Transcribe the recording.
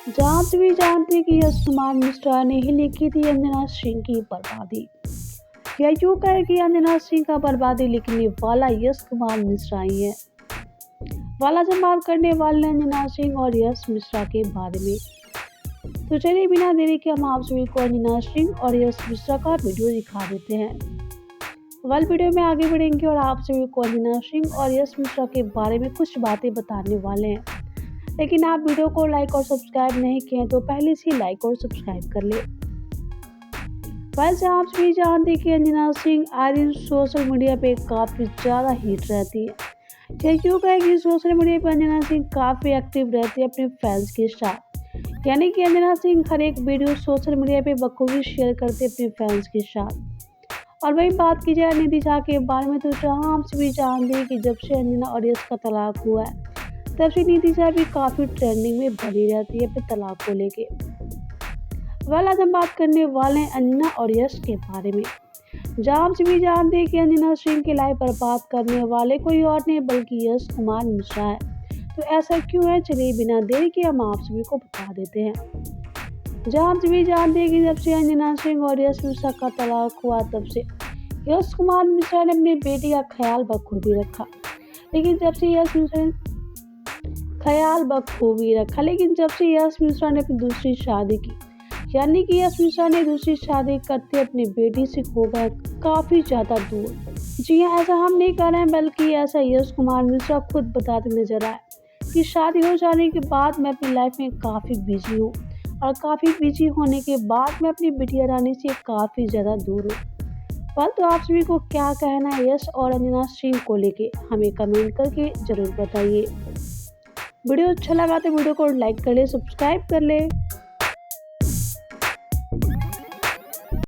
जहाँ आप सभी जानते हैं कि यश कुमार मिश्रा ने ही लिखी थी अंजना सिंह की बर्बादी। यह यूँ कहे कि अंजना सिंह का बर्बादी लिखने वाला यश कुमार मिश्रा ही है। वाला जब बात करने वाले अंजना सिंह और यश मिश्रा के बारे में, तो चलिए बिना देरी के हम आप सभी को अंजना सिंह और यश मिश्रा का वीडियो दिखा देते हैं। वीडियो में आगे बढ़ेंगे और आप सभी को अंजना सिंह और यश मिश्रा के बारे में कुछ बातें बताने वाले हैं। लेकिन आप वीडियो को लाइक और सब्सक्राइब नहीं किए तो पहले से लाइक और सब्सक्राइब कर ले। वैसे आप सभी जानते हैं कि अंजना सिंह आए दिन सोशल मीडिया पे काफ़ी ज़्यादा हिट रहती है। यह क्यों कहे कि सोशल मीडिया पर अंजना सिंह काफ़ी एक्टिव रहती है अपने फैंस के साथ। यानी कि अंजना सिंह हर एक वीडियो सोशल मीडिया पे बखूबी शेयर करते अपने फैंस के साथ। और वही बात की जाए निधि झा के बारे में, तो जहाँ आप सभी जानते हैं कि जब से अंजना और यश का तलाक हुआ है, तब से निधि झा भी काफ़ी ट्रेंडिंग में बनी रहती है अपने तलाक को लेके। आज हम बात करने वाले हैं अंजना और यश के बारे में। जहाँ आप सभी जानते हैं कि अंजना सिंह की लाइफ बर्बाद करने वाले कोई और नहीं बल्कि यश कुमार मिश्रा है। तो ऐसा क्यों है, चलिए बिना देरी के हम आप सभी को बता देते हैं। जहाँ आप सभी जानते हैं कि जब से अंजना सिंह और यश मिश्रा का तलाक हुआ, तब से यश कुमार मिश्रा ने अपनी बेटी का ख्याल बखूबी रखा। लेकिन जब से यश मिश्रा ने अपनी दूसरी शादी की, यानी कि यश मिश्रा ने दूसरी शादी करते अपनी बेटी से हो गए काफ़ी ज़्यादा दूर। जी हाँ, ऐसा हम नहीं कर रहे हैं, बल्कि ऐसा यश कुमार मिश्रा खुद बताते नजर आए कि शादी हो जाने के बाद मैं अपनी लाइफ में काफ़ी बिजी हूँ और काफ़ी बिजी होने के बाद मैं अपनी बिटिया रानी से काफ़ी ज़्यादा दूर हूँ। तो आप सभी को क्या कहना है यश और अंजना सिंह को लेके, हमें कमेंट करके ज़रूर बताइए। वीडियो अच्छा लगा तो वीडियो को लाइक कर ले, सब्सक्राइब कर ले।